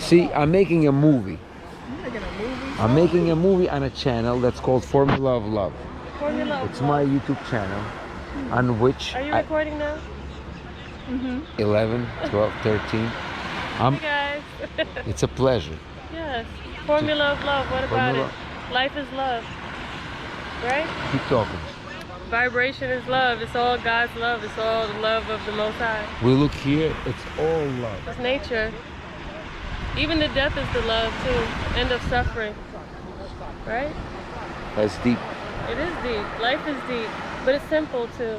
See, I'm making a movie. You're making a movie? I'm making a movie on a channel that's called Formula of Love. Formula of It's Love. my YouTube channel on which Are you recording now? 11, 12, 13. Hey guys. It's a pleasure. Yes. Formula of Love. What about Formula. it? Life is love. Right? Keep talking. Vibration is love. It's all God's love. It's all the love of the Most High. We look here, it's all love. It's nature. Even the death is the love too. End of suffering. Right? That's deep. It is deep. Life is deep. But it's simple too.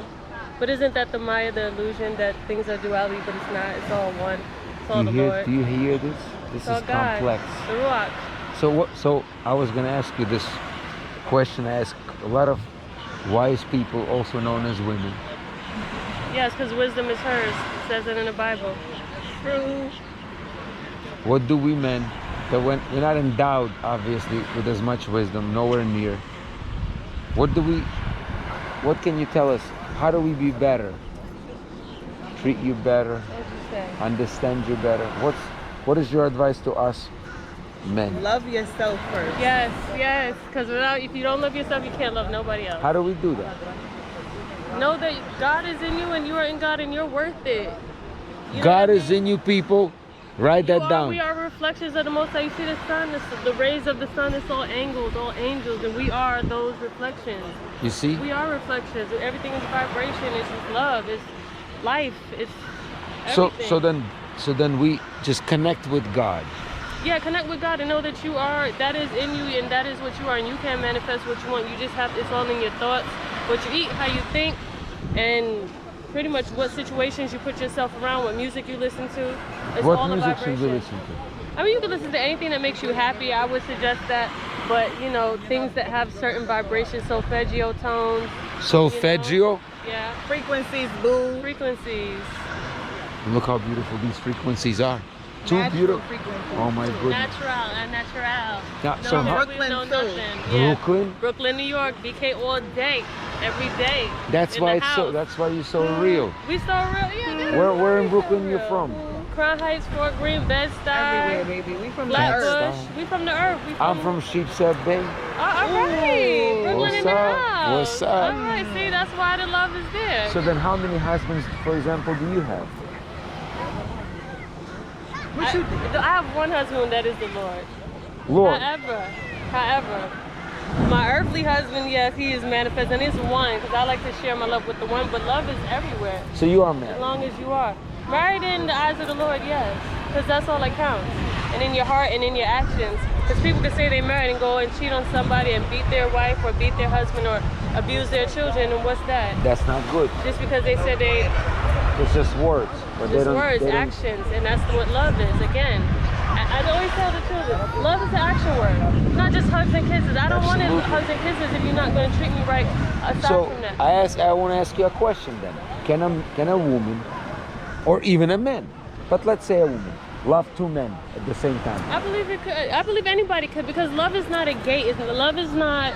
But isn't that the Maya, the illusion that things are duality, but it's not. It's all one. It's all the Lord. Do you hear this? This It's all is God. complex. The Ruach. So what? So I was gonna ask you this question. I ask a lot of wise people, also known as women. Yes, because wisdom is hers. It says it in the Bible. True. What do we men, that when we're not endowed, obviously, with as much wisdom, nowhere near. What can you tell us? How do we be better? Treat you better, What'd you say? understand you better. What is your advice to us men? Love yourself first. Yes, yes. Because if you don't love yourself, you can't love nobody else. How do we do that? Know that God is in you and you are in God and you're worth it. You know God what I is mean? in you, people. Write that down. We are reflections of the Most High. You see the sun, the rays of the sun, it's all angels, all angels, and we are those reflections. You see? We are reflections. Everything is vibration. It's just love. It's life. It's So everything. so then we just connect with God. Yeah, connect with God and know that you are, that is in you and that is what you are, and you can manifest what you want. You just have, it's all in your thoughts, what you eat, how you think, and pretty much what situations you put yourself around, what music you listen to. It's all What a music should we vibration. listen to? I mean, you can listen to anything that makes you happy. I would suggest that, but you know, things that have certain vibrations, solfeggio tones. Solfeggio? Yeah, Frequencies, boo. frequencies. Look how beautiful these frequencies are. Too Natural beautiful. frequencies. Oh my goodness. Natural and natural. Yeah, No so how, Brooklyn, no Brooklyn, too. nothing. Yeah. Brooklyn? Brooklyn, New York, BK all day, every day. That's in why the it's so. house. That's why you're so real. We so real, yeah. Where in we so Brooklyn you real. from? Crown Heights, Fort Greene, Bed-Stuy, Everywhere, baby. We from the Flatbush. earth. We from the earth. We I'm from Sheepshead Bay. Oh, all right. Brooklyn What's in the up? house. What's up? All right. See, that's why the love is there. So then, how many husbands, for example, do you have? I have one husband that is the Lord. Lord. However, my earthly husband, yes, he is manifest, and it's one, because I like to share my love with the one, but love is everywhere, So you are as married. long as you are. Married in the eyes of the Lord, yes, because that's all that counts. And in your heart and in your actions. Because people can say they're married and go and cheat on somebody and beat their wife or beat their husband or abuse their children, and what's that? That's not good. Just because they said they, It's just words. But they just don't, words, they don't- actions, and that's what love is. Again, I always tell the children, love is an action word, not just hugs and kisses. I don't want it Absolutely. hugs and kisses if you're not going to treat me right aside So from that. I want to ask you a question then. Can a woman, or even a man, but let's say a woman, love two men at the same time? I believe it could. I believe anybody could, because love is not a gate. Love is not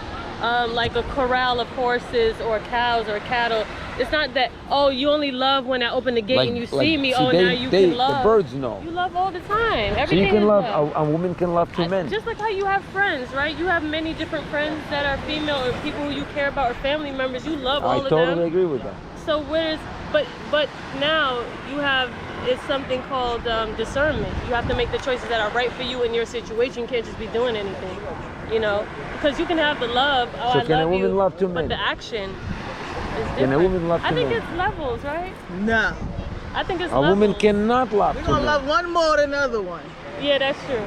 like a corral of horses or cows or cattle. It's not that, oh, you only love when I open the gate and you see me. Oh, now you can love. The birds know. You love all the time. So Everything you can is love, a woman can love two men. Just like how you have friends, right? You have many different friends that are female or people who you care about or family members. You love all I of totally them. agree with that. So where's, but now you have, it's something called discernment. You have to make the choices that are right for you in your situation. You can't just be doing anything, you know? Because you can have the love, oh, So I can a love woman you, love two men? but the action is different. Can a woman love two I think men? it's levels, right? No. I think it's A levels. woman cannot love We're two going to men. love one more than the other one. Yeah, that's true.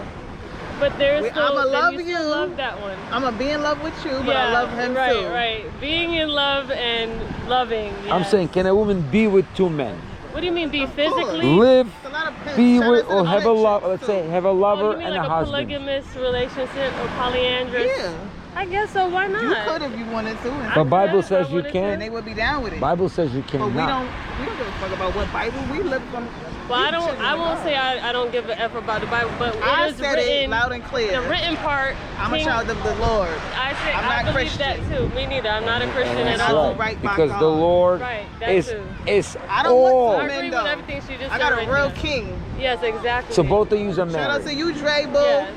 But there's still, I'ma then love you you. still love that one. I'm going to be in love with you, but I love him right, too. Right, being in love and loving. I'm yes. saying, can a woman be with two men? What do you mean, be Of course. physically? Live, It's a lot of pimps. be Shout with, out to or the have a pimp love. chicks, Let's too. say, have a Oh, lover you mean and like a a husband. polygamous relationship or polyandrous? Yeah. I guess so. Why not? You could if you wanted to. And But Bible could if I says you wanted to. and they can. would be down with it. Bible says you But we cannot. don't give a fuck about what Bible we live from. Well, I won't say I don't give a F about the Bible, but I it is said written it loud and clear. The written part. I'm a child of the Lord. I say I'm I not believe that Christian. too. Me neither. I'm not a Christian That's at all. right. by Because God. the Lord Right, that is too. I don't want all. I to agree men, with though. everything she just I said. got a right real there. king. Yes, exactly. So both of you are Shout out married. to you, Dre, boo. Yes.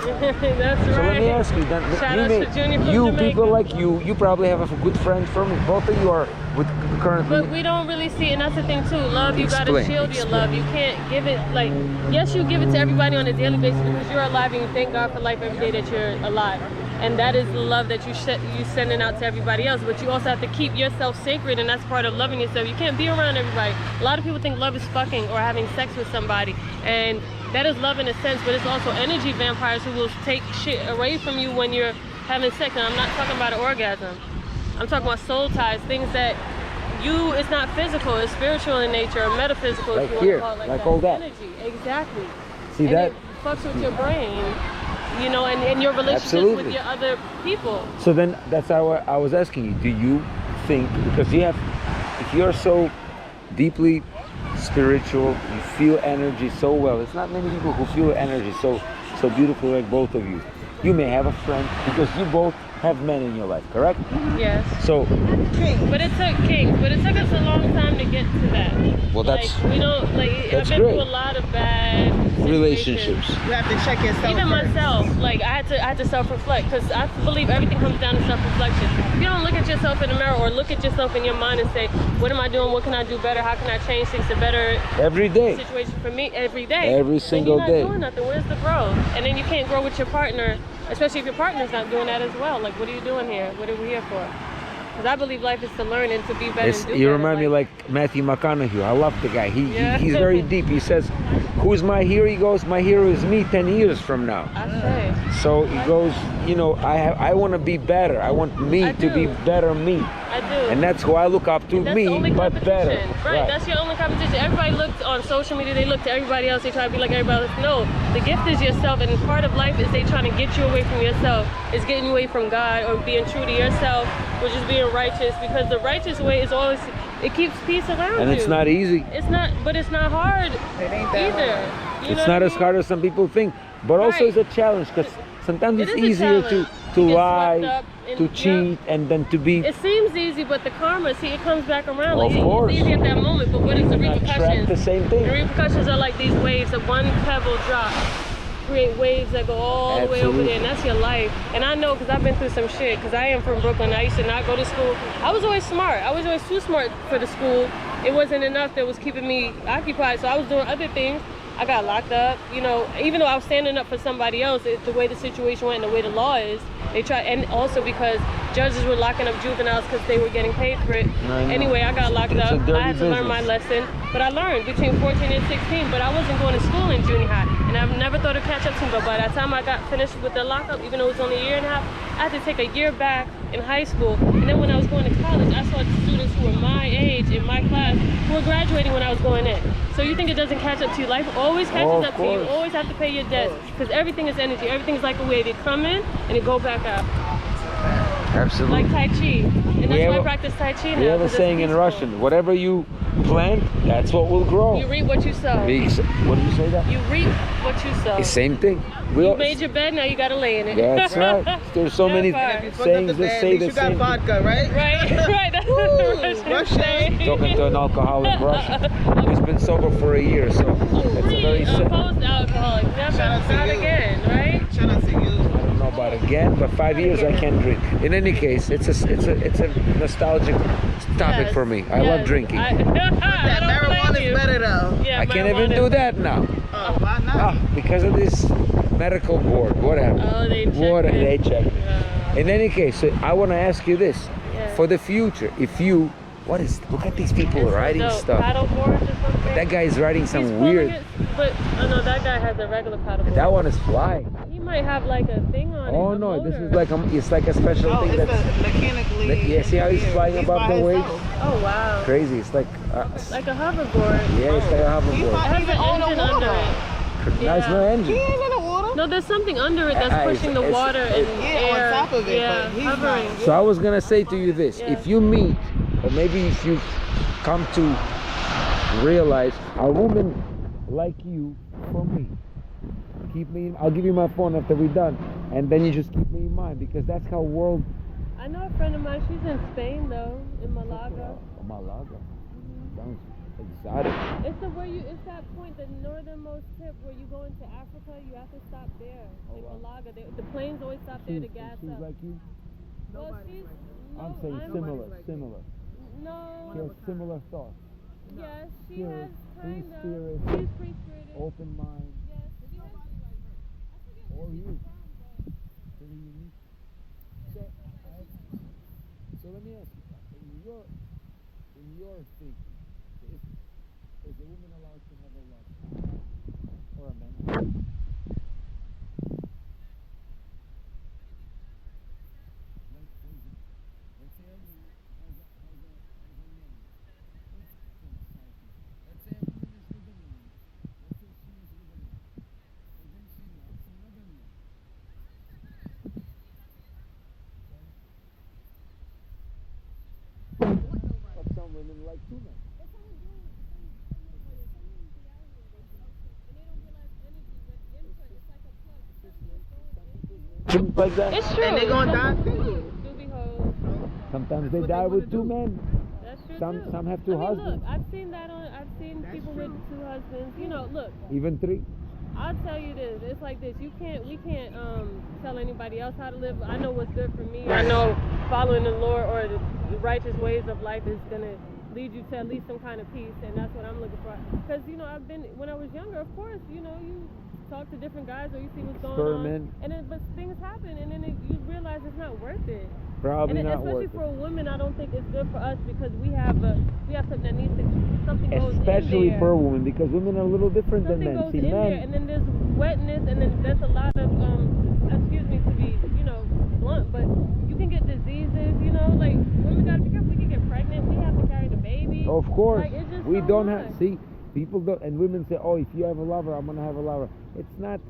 That's So right. let me ask you, then, Shout out to Junior from you Jamaica. people like you probably have a good friend from me. Both of you are with currently. But we don't really see, and that's the thing too. Love, you gotta Explain, shield your love. You can't give it like, yes, you give it to everybody on a daily basis because you're alive and you thank God for life every day that you're alive. And that is the love that you sending out to everybody else. But you also have to keep yourself sacred, and that's part of loving yourself. You can't be around everybody. A lot of people think love is fucking or having sex with somebody, and that is love in a sense, but it's also energy vampires who will take shit away from you when you're having sex. And I'm not talking about an orgasm. I'm talking about soul ties, things that it's not physical, it's spiritual in nature or metaphysical. Like if you want here, to call it like all that. Energy, exactly. See and that? it fucks with your brain, you know, and your relationships Absolutely. with your other people. So then that's how I was asking you. Do you think, because if you're so deeply spiritual, you feel energy so well. It's not many people who feel energy so beautiful like both of you. You may have a friend because you both have men in your life, correct? Yes. So, But it took us a long time to get to that. well, that's like, we don't like. that's I've been great. through a lot of bad situations. relationships. You have to check yourself Even first. myself, like I had to self-reflect because I believe everything comes down to self-reflection. If you don't look at yourself in the mirror or look at yourself in your mind and say, what am I doing? What can I do better? How can I change things to better Every day. situation for me every day? Every single then day. you're not doing nothing. Where's the growth? And then you can't grow with your partner, especially if your partner's not doing that as well. Like, what are you doing here? What are we here for? Because I believe life is to learn and to be better. And do You better. remind me like Matthew McConaughey. I love the guy. Yeah. He's very deep. He says, who's my hero? He goes, my hero is me 10 years from now. I say. So he goes, you know, I want to be better. I want me I to be do. better me. I do. And that's who I look up to, And that's the me, only but better. competition. Right, that's your only competition. Everybody looks on social media, they look to everybody else, they try to be like everybody else. No, the gift is yourself, and part of life is they trying to get you away from yourself. It's getting you away from God or being true to yourself or just being righteous, because the righteous way is always, it keeps peace around And you. it's not easy. It's not, but it's not hard It ain't that either. hard. You know It's what not I as mean? hard as some people think, but also Right. it's a challenge because sometimes It it's is a easier challenge. to You get lie, swept up in- to yeah. cheat, and then to be It seems easy, but the karma, see, it comes back around. Of Like, course. it's easy at that moment, but what is the not track repercussions? the same The thing. repercussions are like these waves of one pebble drop create waves that go all the way over there, and that's your life. And I know because I've been through some shit, because I am from Brooklyn. I used to not go to school. I was always smart. I was always too smart for the school. It wasn't enough that was keeping me occupied, so I was doing other things. I got locked up, you know, even though I was standing up for somebody else, the way the situation went and the way the law is, they try, and also because judges were locking up juveniles because they were getting paid for it. I know. Anyway, I got locked It's a up. dirty I had to learn my business. lesson, but I learned between 14 and 16, but I wasn't going to school in junior high, and I've never thought of catch up to me, but by the time I got finished with the lockup, even though it was only a year and a half, I had to take a year back in high school, and then when I was going to college, I saw students who were my age in my class who were graduating when I was going in. So you think it doesn't catch up to you? Life always catches up to you. You course. always have to pay your debts, because everything is energy. Everything is like a wave. They come in and it go back out. Absolutely. Like Tai Chi. And that's have why I a- practice Tai Chi now. We have a 'cause it's saying in peaceful. Russian, whatever you plant, that's what will grow. You reap what you sow. What did you say that? You reap what you sow. The same thing. We You all- made your bed, now you gotta lay in it. That's right. There's so That many part. If you fucked up sayings the that bed, say at least the you got same thing. vodka, right? Right. That's Woo, the Russian Russian. saying. Talking to an alcoholic Russian who's been sober for a year, so that's a very simple. Post-alcoholic. Never, Shout out to not you. again, right? Shout out to you. I don't know about again, but 5 years I can't drink. In any case, it's a nostalgic topic Yes, for me. I love yes. drinking. I That don't blame marijuana you. is better though. Yeah, I can't even do that now. Oh, why not? Because of this medical board, whatever. Oh, they check What it. they check. Yeah. In any case, so I want to ask you this: Yeah. for the future, if you, look at these people writing No, stuff. paddle boards or something. That guy is writing some He's weird. pulling it, but oh no, that guy has a regular paddle board. That one is flying. He might have like a thing on it. Oh a no, this motor. is like it's like a special Oh, thing it's that's a mechanically. Yeah, see how he's flying He's above by the waves? himself. Oh wow. crazy. It's like Like a hoverboard. yeah, it's like a He's hoverboard. It not has even an on the engine under water. it. Nice, no Yeah. He engine. ain't in the water. No, there's something under it that's It's- pushing the it's- water it's- and Yeah, on air. top of it, Yeah, but he's hovering. not. So I was gonna say to you this: Yeah. if you meet, or maybe if you come to realize a woman like you for me. Keep me. I'll give you my phone after we're done, and then you just keep me in mind because that's how world. I know a friend of mine. She's in Spain though, in Malaga. Oh, Malaga. Sounds exotic. It's it's that point, the northernmost tip where you go into Africa. You have to stop there in Malaga. The planes always stop there to gas She's up. like you. Well, she's. I'm saying similar. No. She has similar thoughts. Yes, she Spirit, has free kind of. spirit, She's free spirited. open mind, Yes, she has. I forget or where she's you. from, but Pretty unique. So let me ask you, in your thinking, is a woman allowed to have a lover? Or a man? Let's say a woman has a man. Let's say a woman is with a man. Let's say she is with a man. And then she loves another man. But some women like two men. Like that. it's true. And they gonna die Some single. do be hoes. Sometimes they what die they with wanna two do. men. That's true Some too. some have two I mean, husbands. look, I've seen that I've seen That's people true. with two husbands. You know, look, Even three. I'll tell you this. It's like this. We can't tell anybody else how to live. I know what's good for me. I know following the Lord or the righteous ways of life is gonna lead you to at least some kind of peace, and that's what I'm looking for. Because when I was younger, of course, you talk to different guys or you see what's going Experiment. on, and then but things happen, and then you realize it's not worth it. Probably And not especially worth for it. a woman, I don't think it's good for us because we have something that needs to something goes Especially in there. for a woman, because women are a little different Something than men. goes See, in there, men. and then there's wetness, and then there's a lot of excuse me to be blunt, but you can get diseases. Like women gotta be careful. We can get pregnant. We have to carry the baby. Of course, Like, it's just we so don't much. have. See, people don't, and women say, "Oh, if you have a lover, I'm gonna have a lover." It's not.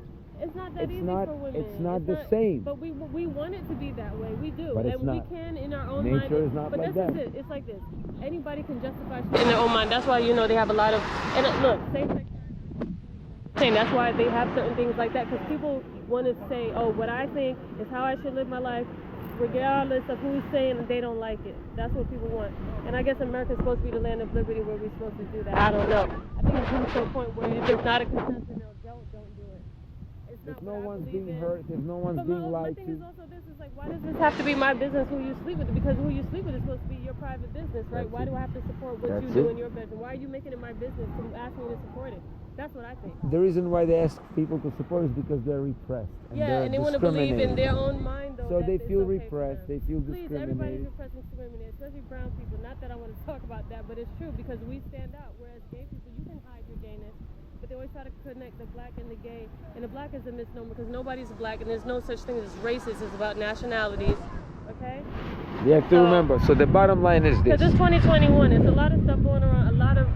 It's not that It's easy not- for women. it's not the same. But we want it to be that way. We do, But it's and not. we can in our own Nature mind. is not but like this that. is it. It's like this. Anybody can justify shit in their own mind. That's why they have a lot of. And look, same-sex. That's why they have certain things like that because people want to say, "Oh, what I think is how I should live my life." Regardless of who's saying that they don't like it. That's what people want. And I guess America's supposed to be the land of liberty where we're supposed to do that. I don't know. I think it's getting to a point where if it's not a consensus, don't do it. It's If not no what I one's believe being in. hurt, if no one's But being my lied thing to. is also this is like, why does this have to be my business who you sleep with? Because who you sleep with is supposed to be your private business, right? That's Why it. do I have to support what That's you do it. in your bedroom? Why are you making it my business to ask me to support it? That's what I think. The reason why they ask people to support is because they're repressed and Yeah, they're and they want to believe in discriminated. their own mind, though. So that they it's feel okay for repressed, them. they feel Please, everybody's discriminated. repressed and discriminated, especially brown people. Not that I want to talk about that, but it's true because we stand out. Whereas gay people, you can hide your gayness, but they always try to connect the black and the gay. And the black is a misnomer because nobody's black, and there's no such thing as races. It's about nationalities. Okay? You have to So- remember. So the bottom line is this. Because it's 2021. There's a lot of stuff going around. A lot of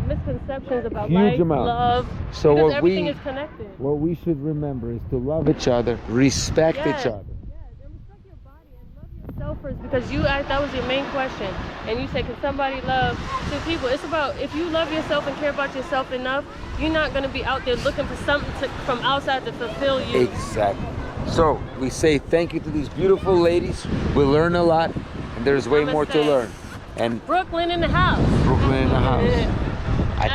misconceptions about Huge life, amount. love. So because what everything we- is connected. What we should remember is to love each other, respect Yes. each other. Yes, and respect your body and love yourself first because that was your main question. And you said, can somebody love two people? It's about if you love yourself and care about yourself enough, you're not going to be out there looking for something from outside to fulfill you. Exactly. So we say thank you to these beautiful ladies. We learn a lot, and there's way more to Namaste. learn. And Brooklyn in the house. Brooklyn in the house. Yeah. I